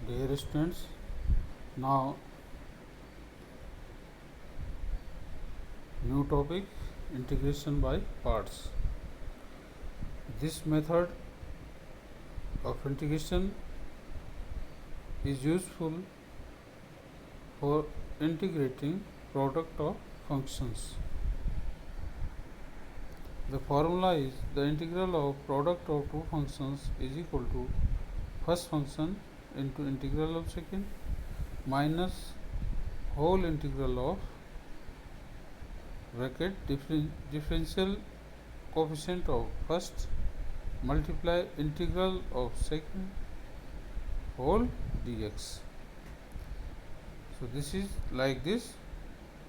Dear students, now new topic, integration by parts. This method of integration is useful for integrating product of functions. The formula is the integral of product of two functions is equal to first function into integral of second minus whole integral of bracket differential coefficient of first multiply integral of second whole dx. So this is like this,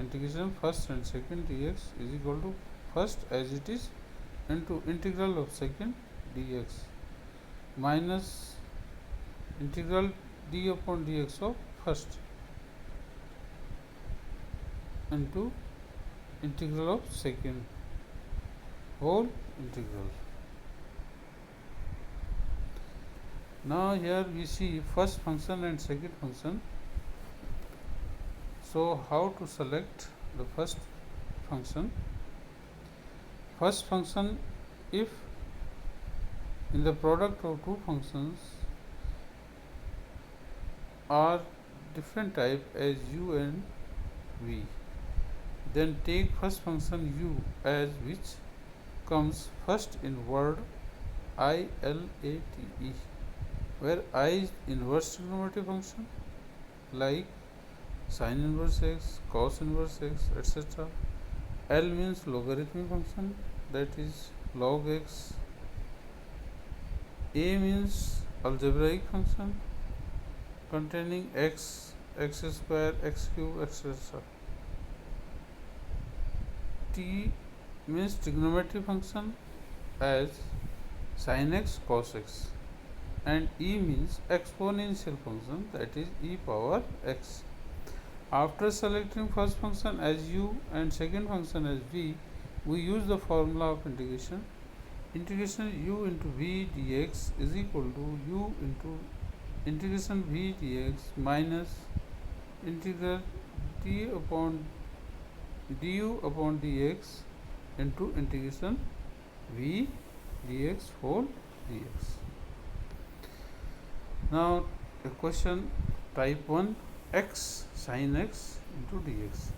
integration first and second dx is equal to first as it is into integral of second dx minus integral d upon dx of first into integral of second whole integral. Now here we see first function and second function. So how to select the first function? First function, if in the product of two functions are different type as u and v, then take first function u as which comes first in word ILATE, where I is inverse trigonometric function like sin inverse x, cos inverse x, etc. L means logarithmic function, that is log x. A means algebraic function containing x, x square, x cube, etc. T means trigonometric function as sin x, cos x, and E means exponential function, that is e power x. After selecting first function as u and second function as v, we use the formula of integration. Integration u into v dx is equal to u into integration v dx minus integral du upon dx into integration v dx whole dx. Now a question type 1, x sin x into dx.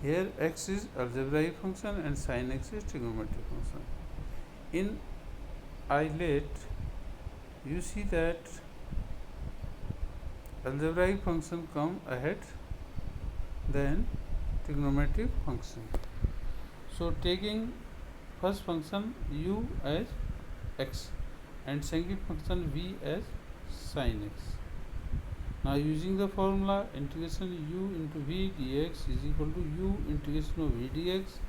Here x is algebraic function and sin x is trigonometric function. In ILATE, you see that algebraic function come ahead than trigonometric function. So taking first function u as x and second function v as sin x. Now using the formula, integration u into v dx is equal to u integration of v dx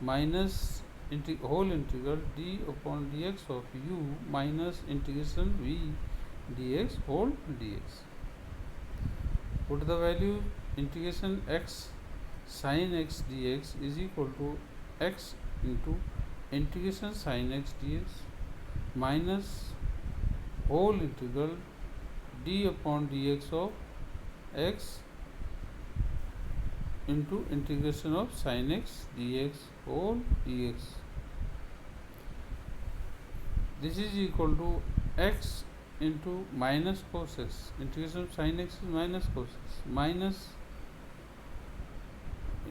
minus whole integral d upon dx of u minus integration v dx whole dx. Put the value, integration x sin x dx is equal to x into integration sin x dx minus whole integral d upon dx of x into integration of sin x dx whole dx. This is equal to x into minus cos x, integration of sin x is minus cos x, minus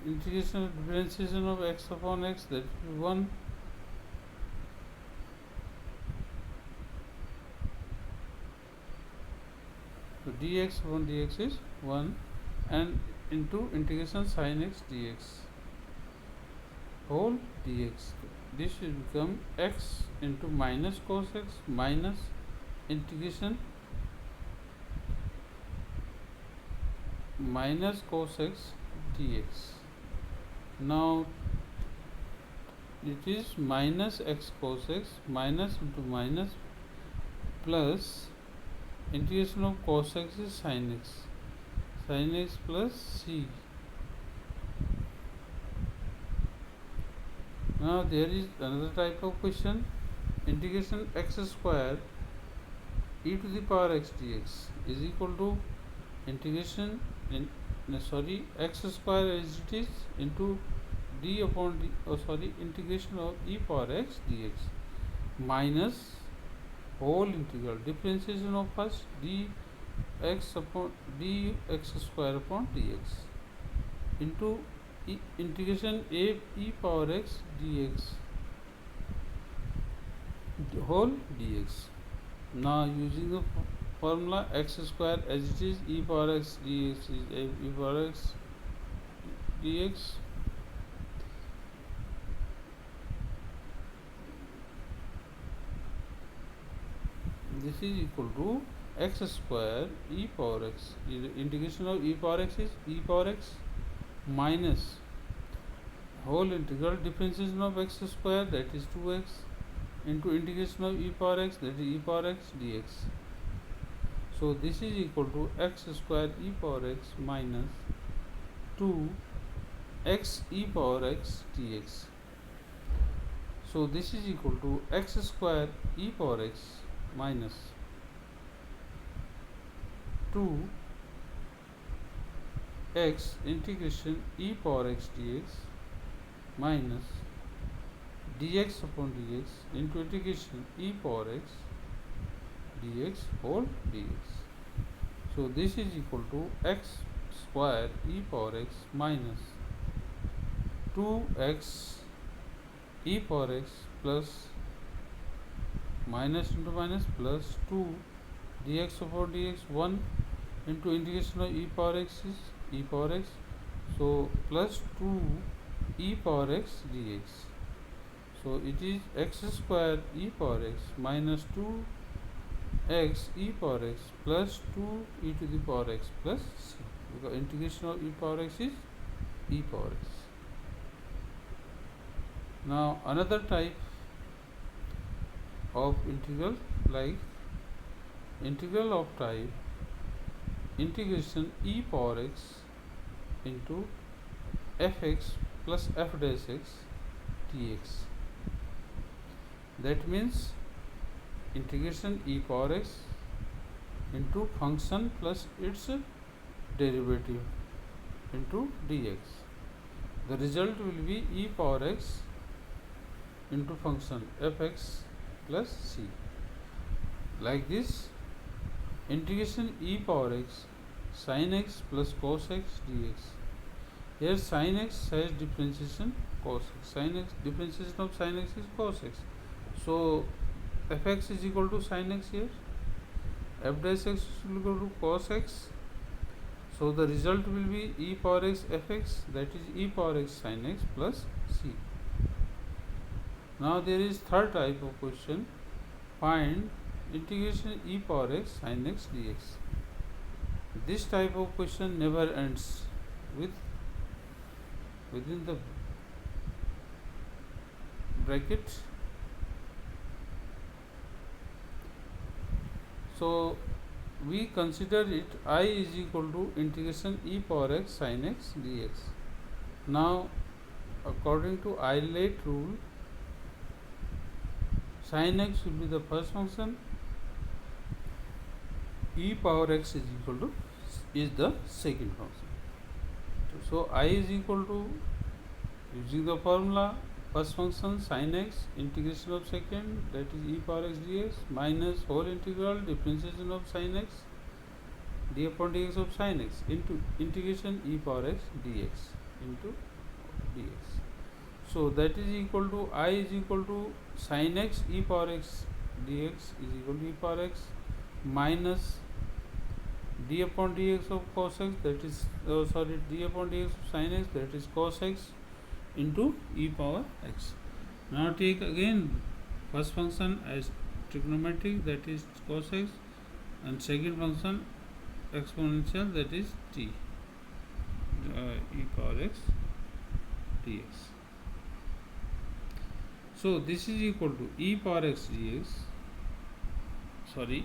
integration of differentiation of x upon x, that will be 1 so dx upon dx is 1 and into integration sin x dx whole dx. This will become x into minus cos x minus integration minus cos x dx. Now it is minus x cos x minus into minus plus integration of cos x is sin x plus c. Now there is another type of question, integration x square e to the power x dx is equal to integration x square as it is into d upon d, integration of e power x dx minus whole integral differentiation of first dx upon dx square upon dx into integration e power x dx whole dx. Now using the formula x square as it is, e power x dx is e power x dx this is equal to x square e power x, integration of e power x is e power x minus whole integral differentiation of x square, that is 2x, into integration of e power x, that is e power x dx. So this is equal to x square e power x minus 2x e power x dx. So this is equal to x square e power x minus 2x integration e power x dx minus dx upon dx into integration e power x dx whole dx. So this is equal to x square e power x minus 2x e power x plus minus into minus plus 2 dx upon dx 1 into integration of e power x is e power x, so plus 2 e power x dx. So it is x square e power x minus 2 x e power x plus 2 e to the power x plus c, because integration of e power x is e power x. Now another type of integral, like integral of type integration e power x into fx plus f dash x dx. That means integration e power x into function plus its derivative into dx. The result will be e power x into function fx plus c. Like this, integration e power x sin x plus cos x dx. Here sin x has differentiation cos x. Differentiation of sin x is cos x. So fx is equal to sin x here. F dash x is equal to cos x. So the result will be e power x fx, that is e power x sin x plus c. Now there is third type of question. Find integration e power x sin x dx. This type of question never ends within the bracket. So we consider it I is equal to integration e power x sin x dx. Now according to Eilert rule, sin x will be the first function, e power x is equal to is the second function. So I is equal to, using the formula, first function sin x integration of second, that is e power x dx, minus whole integral differentiation of sin x d upon dx of sin x into integration e power x dx into dx. So that is equal to I is equal to sin x e power x dx is equal to e power x minus d upon dx of cos x, that is d upon dx of sin x, that is cos x into e power x. Now take again first function as trigonometric, that is cos x, and second function exponential, that is t e power x dx. So this is equal to e power x dx,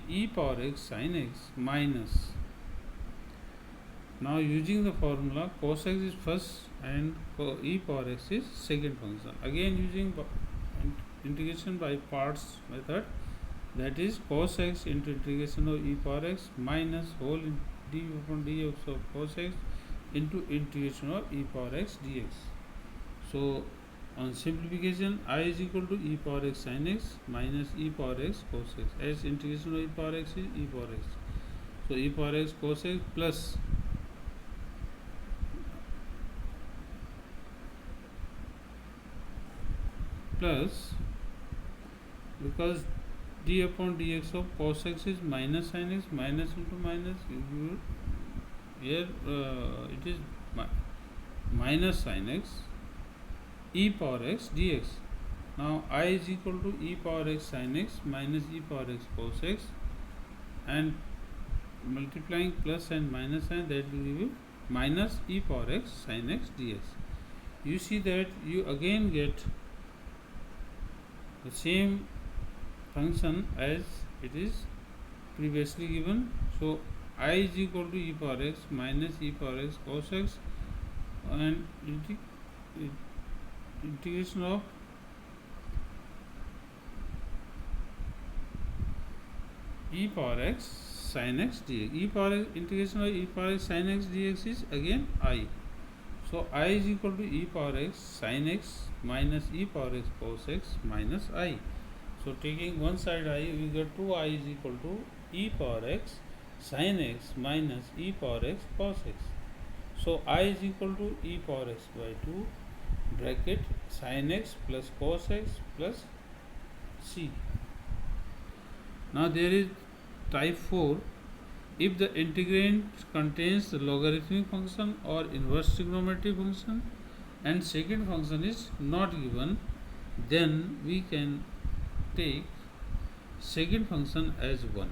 e power x sin x minus, now using the formula, cos x is first and e power x is second function. Again using integration by parts method, that is cos x into integration of e power x minus whole d upon dx of cos x into integration of e power x dx. So on simplification, I is equal to e power x sin x minus e power x cos x, as integration of e power x is e power x. So e power x cos x plus because d upon dx of cos x is minus sin x, minus into minus, here it is minus sin x e power x dx. Now I is equal to e power x sin x minus e power x cos x, and multiplying plus and minus sign, that will give you minus e power x sin x dx. You see that you again get the same function as it is previously given. So I is equal to e power x minus e power x cos x, and integration of e power x sin x dx. E power x, integration of e power x sin x dx is again I. So I is equal to e power x sin x minus e power x cos x minus I. So taking one side I, we get 2I is equal to e power x sin x minus e power x cos x. So I is equal to e power x by 2 bracket sin x plus cos x plus c. Now there is type 4. If the integrand contains the logarithmic function or inverse trigonometric function and second function is not given, then we can take second function as 1,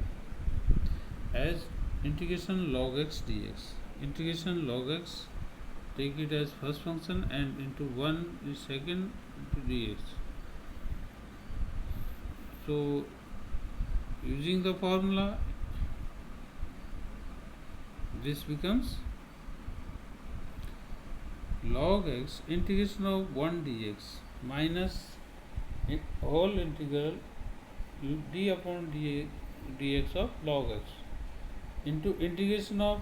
as integration log x dx. Integration log x, take it as first function, and into 1 is second into dx. So using the formula, this becomes log x integration of 1 dx minus whole integral d upon dx of log x into integration of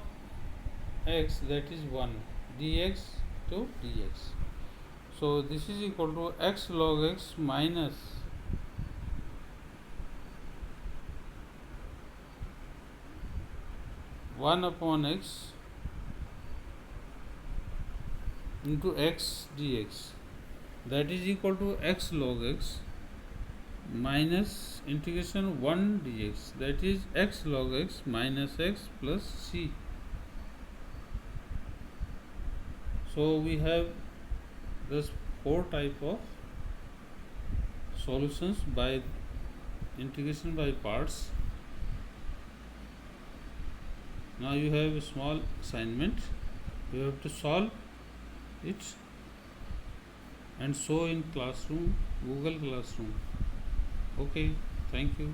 x, that is 1 dx to dx. So this is equal to x log x minus one upon x into x dx, that is equal to x log x minus integration 1 dx, that is x log x minus x plus c. So we have thus 4 type of solutions by integration by parts. Now you have a small assignment, you have to solve it and show in classroom, Google Classroom. Okay, thank you.